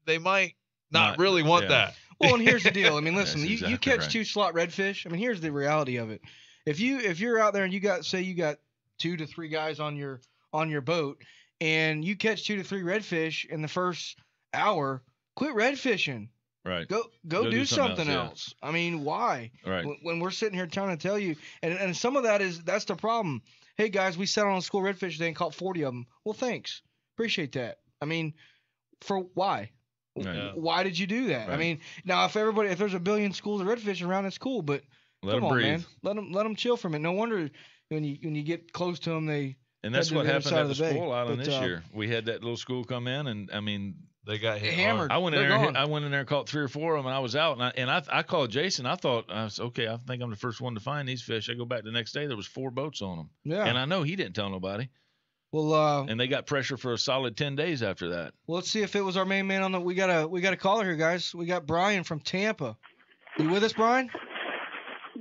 they might not really want that. Well, and here's the deal. I mean, listen, you catch 2 slot redfish. I mean, here's the reality of it. If you're out there and you got 2 to 3 guys on your boat, and you catch 2 to 3 redfish in the first hour, quit redfishing. Right. Go do something else. I mean, why? Right. When we're sitting here trying to tell you, and some of that's the problem. Hey guys, we sat on a school redfish today and caught 40 of them. Well, thanks, appreciate that. I mean, for why? Right. Why did you do that? Right. I mean, now if there's a billion schools of redfish around, it's cool, but come on, man, let them chill from it. No wonder when you get close to them, and that's what happened at the school island this year. We had that little school come in, and I mean, they got hit hammered. Hard. I went in there and caught 3 or 4 of them, and I was out. And I called Jason. I thought, I think I'm the first one to find these fish. I go back the next day. There was 4 boats on them. Yeah. And I know he didn't tell nobody. Well, and they got pressure for a solid 10 days after that. Well, let's see if it was our main man on the. We got a caller here, guys. We got Brian from Tampa. You with us, Brian?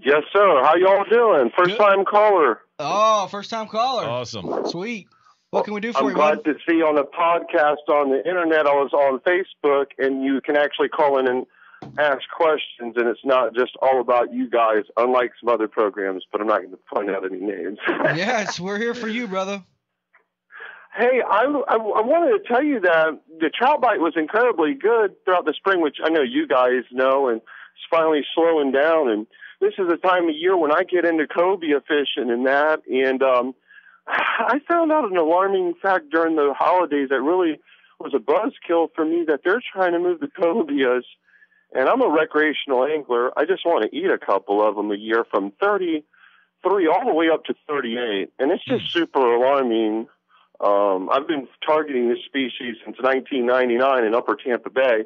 Yes, sir. How y'all doing? First-time caller. Oh, first-time caller. Awesome. Sweet. What can we do for you, I'm glad to see on a podcast on the internet. I was on Facebook, and you can actually call in and ask questions, and it's not just all about you guys, unlike some other programs, but I'm not going to point out any names. Yes, we're here for you, brother. Hey, I wanted to tell you that the trout bite was incredibly good throughout the spring, which I know you guys know, and it's finally slowing down. And this is the time of year when I get into cobia fishing and that, and I found out an alarming fact during the holidays that really was a buzzkill for me, that they're trying to move the cobias. And I'm a recreational angler. I just want to eat a couple of them a year, from 33 all the way up to 38. And it's just super alarming. I've been targeting this species since 1999 in Upper Tampa Bay.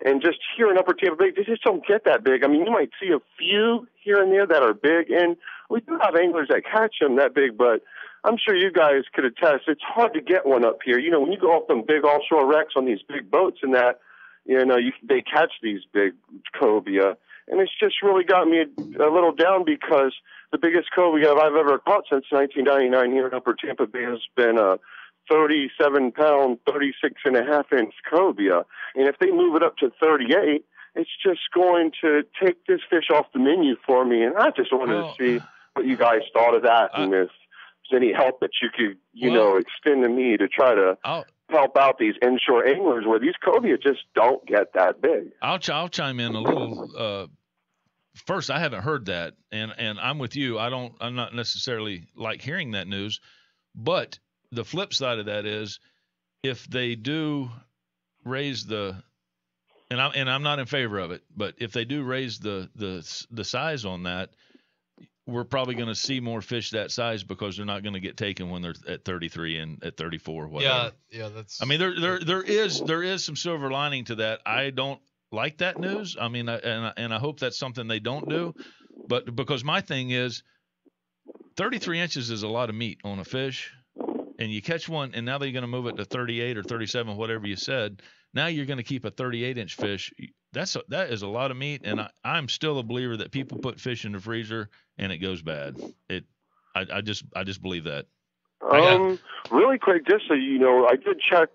And just here in Upper Tampa Bay, they just don't get that big. I mean, you might see a few here and there that are big. And we do have anglers that catch them that big, but I'm sure you guys could attest, it's hard to get one up here. You know, when you go off them big offshore wrecks on these big boats and that, they catch these big cobia. And it's just really got me a little down, because the biggest cobia I've ever caught since 1999 here in Upper Tampa Bay has been a 37-pound, 36.5-inch cobia. And if they move it up to 38, it's just going to take this fish off the menu for me. And I just wanted to see what you guys thought of that, and if there's any help that you could, extend to me to try to help out these inshore anglers where these cobia just don't get that big. I'll chime in a little. First, I haven't heard that, and I'm with you. I'm not necessarily like hearing that news, but the flip side of that is, if they do raise the, and I'm not in favor of it, but if they do raise the size on that, we're probably going to see more fish that size, because they're not going to get taken when they're at 33 and at 34, whatever. Yeah, that's. I mean, there is some silver lining to that. I don't like that news. I mean, and I hope that's something they don't do, but because my thing is, 33 inches is a lot of meat on a fish, and you catch one, and now they're going to move it to 38 or 37, whatever you said. Now you're going to keep a 38-inch fish. That is a lot of meat, and I'm still a believer that people put fish in the freezer and it goes bad. I just believe that. Really quick, just so you know, I did check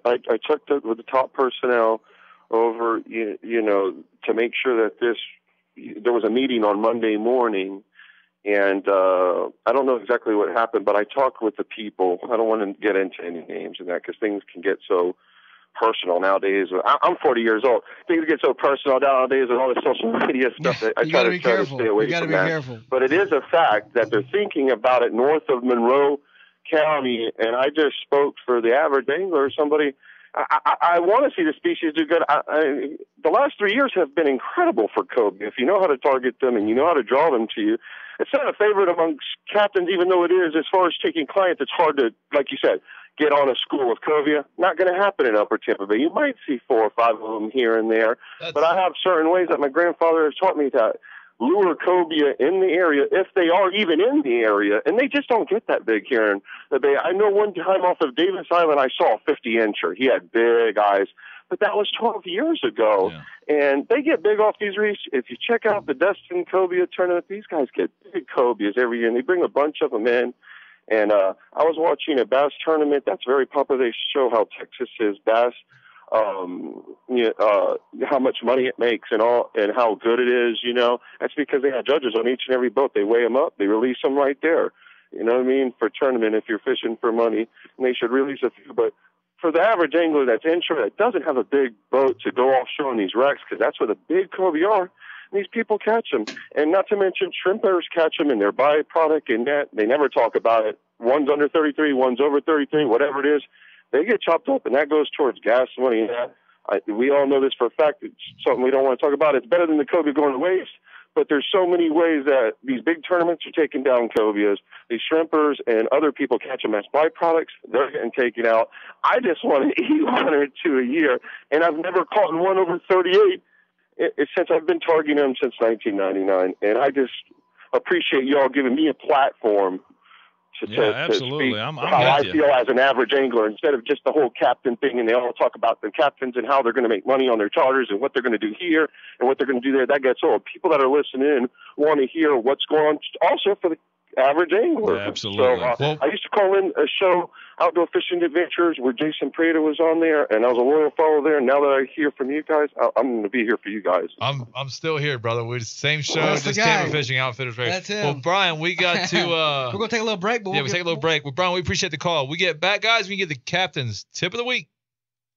I checked with the top personnel over, to make sure that there was a meeting on Monday morning, and I don't know exactly what happened, but I talked with the people. I don't want to get into any names and that, because things can get so personal nowadays. I'm 40 years old. Things get so personal nowadays with all this social media stuff that I try to stay away from that. Careful. But it is a fact that they're thinking about it north of Monroe County, and I just spoke for the average angler. Somebody, I want to see the species do good. The last 3 years have been incredible for cobia. If you know how to target them and you know how to draw them to you, it's not a favorite amongst captains, even though it is. As far as taking clients, it's hard to, like you said, get on a school of cobia. Not going to happen in Upper Tampa Bay. You might see 4 or 5 of them here and there, but I have certain ways that my grandfather has taught me to lure cobia in the area, if they are even in the area, and they just don't get that big here in the Bay. I know one time off of Davis Island, I saw a 50-incher. He had big eyes, but that was 12 years ago. Yeah. And they get big off these reefs. If you check out the Destin Cobia tournament, these guys get big cobias every year, and they bring a bunch of them in. And I was watching a bass tournament. That's very popular. They show how Texas is bass, how much money it makes and all, and how good it is. That's because they have judges on each and every boat. They weigh them up. They release them right there. You know what I mean? For tournament, if you're fishing for money, and they should release a few. But for the average angler that's inshore, that doesn't have a big boat to go offshore on these wrecks, because that's where the big cobia are. These people catch them. And not to mention, shrimpers catch them in their byproduct and net. They never talk about it. One's under 33, one's over 33, whatever it is. They get chopped up, and that goes towards gas money. And we all know this for a fact. It's something we don't want to talk about. It's better than the cobia going to waste, but there's so many ways that these big tournaments are taking down cobias. These shrimpers and other people catch them as byproducts. They're getting taken out. I just want to eat 1 or 2 a year, and I've never caught one over 38 since I've been targeting them since 1999. And I just appreciate you all giving me a platform absolutely. To speak I'm how I feel as an average angler, instead of just the whole captain thing. And they all talk about the captains and how they're going to make money on their charters and what they're going to do here and what they're going to do there. That gets old. People that are listening in want to hear what's going on also for the average angler. Yeah, absolutely. So I used to call in a show, Outdoor Fishing Adventures, where Jason Prieto was on there, and I was a loyal follower there. And now that I hear from you guys, I'm going to be here for you guys. I'm still here, brother. We're the same show, just Tampa Fishing Outfitters. That's him. Well, Brian, we got to. We're going to take a little break. But we'll take a little break. Well, Brian, we appreciate the call. We get back, guys. We get the captain's tip of the week.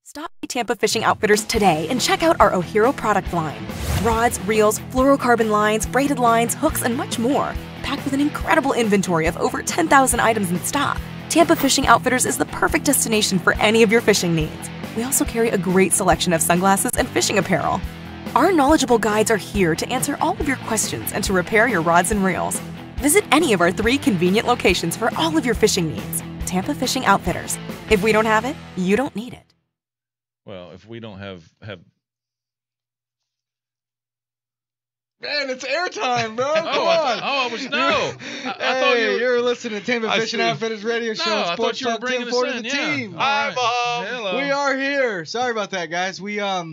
Stop by Tampa Fishing Outfitters today and check out our O'Hero product line. Rods, reels, fluorocarbon lines, braided lines, hooks, and much more. Packed with an incredible inventory of over 10,000 items in stock, Tampa Fishing Outfitters is the perfect destination for any of your fishing needs. We also carry a great selection of sunglasses and fishing apparel. Our knowledgeable guides are here to answer all of your questions and to repair your rods and reels. Visit any of our 3 convenient locations for all of your fishing needs. Tampa Fishing Outfitters. If we don't have it, you don't need it. Well, if we don't have Man, it's airtime, bro. Come on. I thought you were listening to Tampa Fishing Outfitters radio show. No, I thought you were bringing us in. The team. Hi, Mom. Hello. We are here. Sorry about that, guys. We are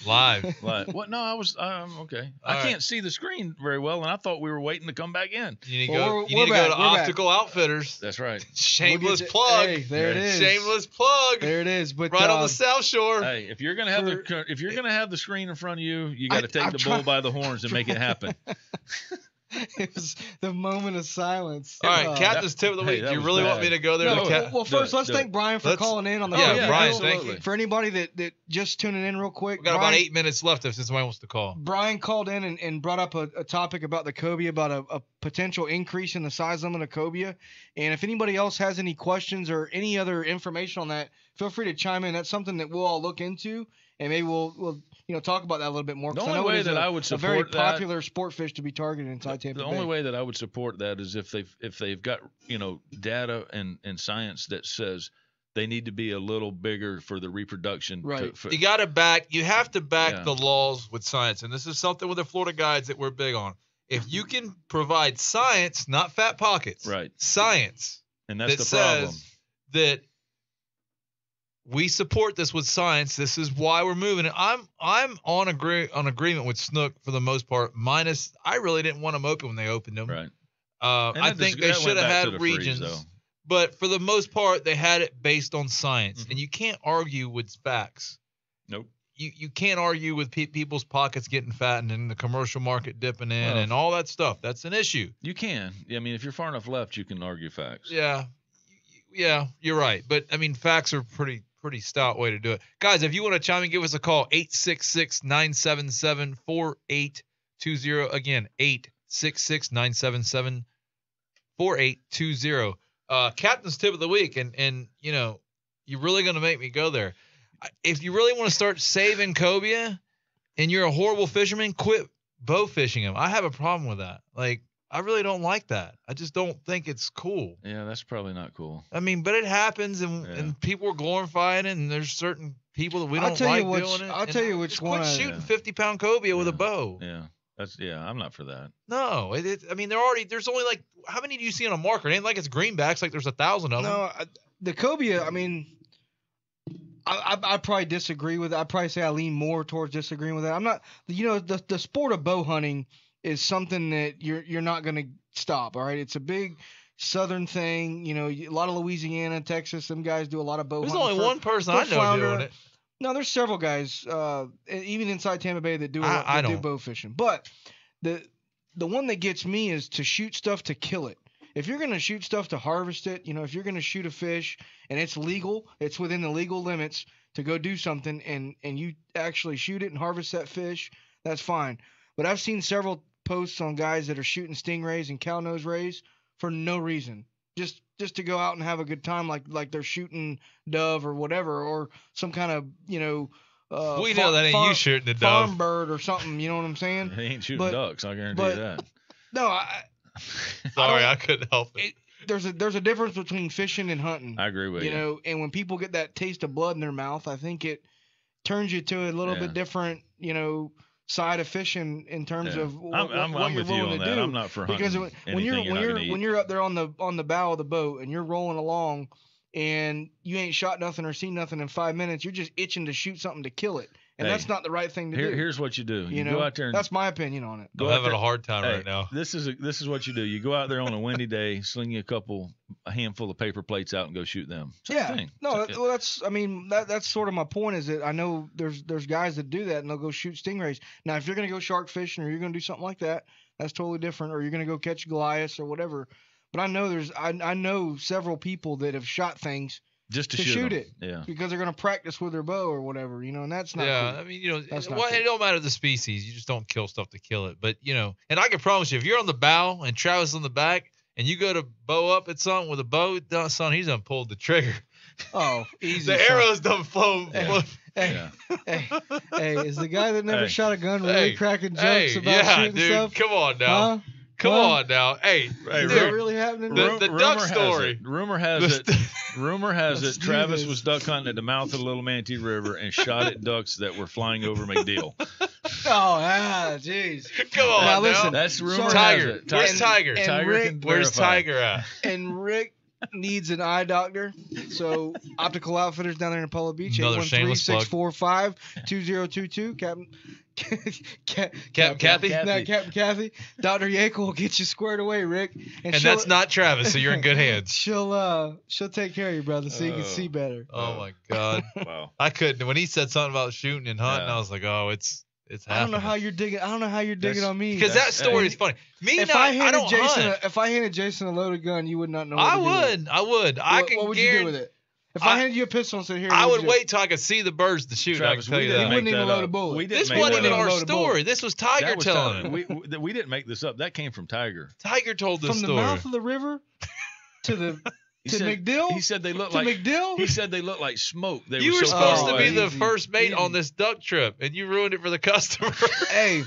live. What? No, I was okay. I can't see the screen very well, and I thought we were waiting to come back in. You need to go to Optical Outfitters. That's right. Shameless plug. Hey, there it is. Shameless plug. There it is. But right on the South Shore. Hey, if you're gonna have the screen in front of you, you got to take the bull by the horns and make it happen. It was the moment of silence. All right, Captain's tip of the week. Do you really want me to go there? Well, first, let's thank Brian for calling in on the phone. Yeah, Brian, thank you. For anybody that just tuning in real quick. We've got about 8 minutes left if somebody wants to call. Brian called in and brought up a topic about the cobia, about a potential increase in the size limit of cobia. And if anybody else has any questions or any other information on that, feel free to chime in. That's something that we'll all look into, and maybe we'll talk about that a little bit more. The only way that I would support a very popular sport fish to be targeted inside Tampa Bay. The only way that I would support that is if they've got data and science that says they need to be a little bigger for the reproduction. Right. You have to back the laws with science, and this is something with the Florida guides that we're big on. If you can provide science, not fat pockets, right? Science, and that's the problem. That we support this with science. This is why we're moving it. I'm on agreement with Snook for the most part. Minus, I really didn't want them open when they opened them. Right. I think they should have had regions, but for the most part, they had it based on science, and you can't argue with facts. Nope. You can't argue with people's pockets getting fattened and the commercial market dipping in and all that stuff. That's an issue. You can. I mean, if you're far enough left, you can argue facts. Yeah, you're right. But I mean, facts are pretty pretty stout way to do it. Guys, if you want to chime in, give us a call, 866-977-4820. Again, 866-977-4820. Captain's tip of the week, and you know, you're really going to make me go there. If you really want to start saving cobia and you're a horrible fisherman, quit bow fishing them. I have a problem with that. Like, I really don't like that. I just don't think it's cool. Yeah, that's probably not cool. I mean, but it happens, and people are glorifying it, and there's certain people that we don't like doing it. I'll tell you which one. Quit shooting 50-pound cobia with a bow. Yeah. I'm not for that. No, I mean, there's only like, how many do you see on a marker? It ain't like it's greenbacks, like there's 1,000 of them. No, the cobia, I mean, I probably disagree with it. I'd probably say I lean more towards disagreeing with that. I'm not, you know, the sport of bow hunting is something that you're not going to stop, all right? It's a big southern thing. You know, a lot of Louisiana, Texas, them guys do a lot of bow hunting. There's only one person I know doing it. No, there's several guys, even inside Tampa Bay, that do do bow fishing. But the one that gets me is to shoot stuff to kill it. If you're going to shoot stuff to harvest it, you know, if you're going to shoot a fish and it's legal, it's within the legal limits to go do something, and you actually shoot it and harvest that fish, that's fine. But I've seen several posts on guys that are shooting stingrays and cow nose rays for no reason. Just to go out and have a good time, like they're shooting dove or whatever, or some kind of, you know, we know that ain't you shooting the dove. Farm bird or something, you know what I'm saying? They ain't shooting ducks, I guarantee you that. No, Sorry, I couldn't help it. There's a difference between fishing and hunting. I agree with you. You know, and when people get that taste of blood in their mouth, I think it turns you to a little bit different, you know, side of fishing in terms of what you're willing to do. I'm not for hunting. Because when you're up there on the bow of the boat and you're rolling along and you ain't shot nothing or seen nothing in 5 minutes, you're just itching to shoot something to kill it. And that's not the right thing to do. Here's what you do. You know, go out there. That's my opinion on it. I'm having a hard time right now. This is what you do. You go out there on a windy day, sling you a handful of paper plates out, and go shoot them. Same thing. No, that's sort of my point. Is that I know there's guys that do that and they'll go shoot stingrays. Now, if you're gonna go shark fishing or you're gonna do something like that, that's totally different. Or you're gonna go catch Goliaths or whatever. But I know I know several people that have shot things just to shoot it, yeah, because they're gonna practice with their bow or whatever, you know, and that's not. Yeah, cool. I mean, you know, cool. It don't matter the species. You just don't kill stuff to kill it. But you know, and I can promise you, if you're on the bow and Travis is on the back, and you go to bow up at something with a bow, son, he's done pulled the trigger. Oh, easy. The arrow's done flown. Hey, is the guy that never shot a gun really cracking jokes about shooting dude, stuff? Come on now. Huh? Come on now. Hey, is that really happening? The duck story. Rumor has it Travis was duck hunting at the mouth of the Little Manatee River and shot at ducks that were flying over McDeal. Jeez. Come on now. Listen, that's rumor. Tiger. Has it. Where's Tiger? Where's Tiger at? And Rick needs an eye doctor. So Optical Outfitters down there in Apollo Beach. Another shameless plug. 813-645-2022. Captain Kathy. Captain Kathy. Dr. Yaeckel will get you squared away, Rick. And that's not Travis, so you're in good hands. She'll take care of you, brother, so you can see better. Oh my God. Wow. I couldn't. When he said something about shooting and hunting, I was like, oh, it's happening. I don't know how you're digging on me. Because that story is funny. I don't hunt. If I handed Jason a loaded gun, you would not know. I would. What would you do with it? If I handed you a pistol and said, "Here," I would wait till I could see the birds to shoot. Travis, I can tell you that. He wouldn't even load a bullet. This wasn't even our story. This was Tiger telling it. We didn't make this up. That came from Tiger. Tiger told this story. From the mouth of the river to McDill. He said they look like McDill. He said they look like smoke. You were supposed to be the first mate on this duck trip, and you ruined it for the customer. Hey,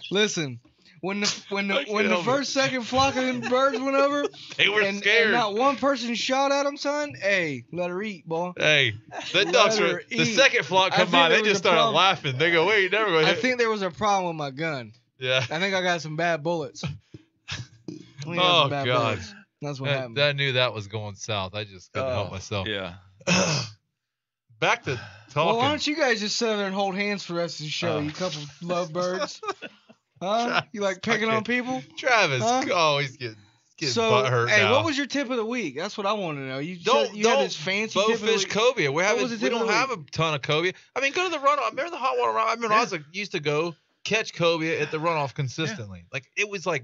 listen. When the first second flock of them birds went over, they were scared. And not one person shot at them, son. Hey, let her eat, boy. Hey, the ducks were the second flock come by. They just started laughing. They go, "Wait, never go." I think there was a problem with my gun. Yeah. I think I got some bad bullets. Oh God. That's what happened. I knew that was going south. I just couldn't help myself. Yeah. Back to talking. Well, why don't you guys just sit there and hold hands for the rest of the show? You couple lovebirds. Huh? Travis, you like picking on people? Travis, always getting butt hurt. Hey, now. what was your tip of the week? That's what I want to know. You had this fancy bow tip fish cobia. We don't have a week? ton of cobia. I mean, go to the runoff. Remember the hot water runoff? I mean, I used to go catch cobia at the runoff consistently. Like it was like,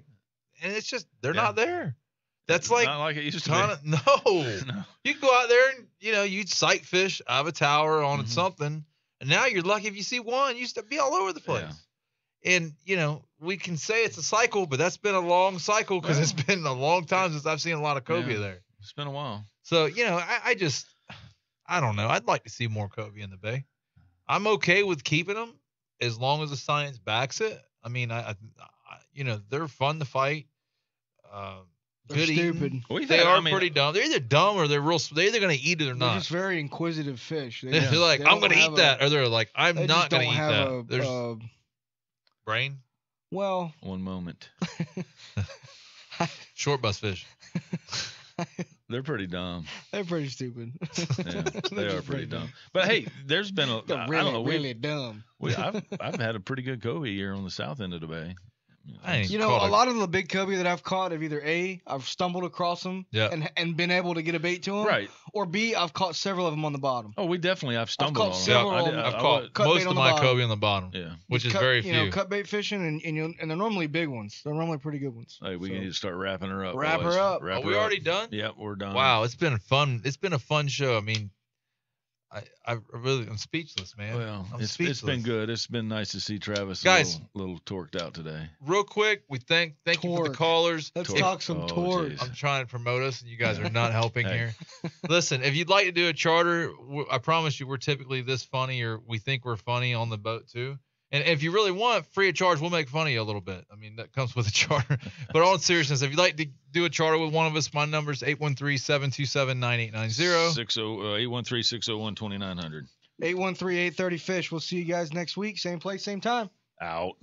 and it's just they're not there. That's like not like it used to kind of be. no. You can go out there and you'd sight fish out of a tower on something, and now you're lucky if you see one. You used to be all over the place. Yeah. And we can say it's a cycle, but that's been a long cycle because it's been a long time since I've seen a lot of cobia there. It's been a while. So I don't know. I'd like to see more cobia in the bay. I'm okay with keeping them as long as the science backs it. I mean, they're fun to fight. They're stupid. They are pretty dumb. They're either dumb or they're going to eat it or not. They're just very inquisitive fish. They're like, I'm going to eat that, or they're like, I'm not going to eat that. There's brain. Well, one moment. Short bus fish. They're pretty dumb. They're pretty stupid. Yeah, they are pretty dumb. But hey, there's been I don't know, really dumb. I've had a pretty good cobia year on the south end of the bay. A lot of the big cobia that I've caught have either A, I've stumbled across them and been able to get a bait to them, right? Or B, I've caught several of them on the bottom. Oh, I've stumbled on them. I've caught most of my cobia on the bottom. Yeah, which is very few. Cut bait fishing, and they're normally big ones. They're normally pretty good ones. Hey, we need to start wrapping her up. Wrap her up. Are we already done? Yeah, we're done. Wow, it's been fun. It's been a fun show. I mean, I'm speechless, man. Well, it's been good. It's been nice to see Travis guys a little torqued out today. Real quick, we thank you for the callers. Let's talk some torque. I'm trying to promote us, and you guys are not helping here. Listen, if you'd like to do a charter, I promise you, we're typically this funny, or we think we're funny on the boat too. And if you really want, free of charge, we'll make fun of you a little bit. I mean, that comes with a charter. But all in seriousness, if you'd like to do a charter with one of us, my number is 813-727-9890. 813-601-2900. 813-830-FISH. We'll see you guys next week. Same place, same time. Out.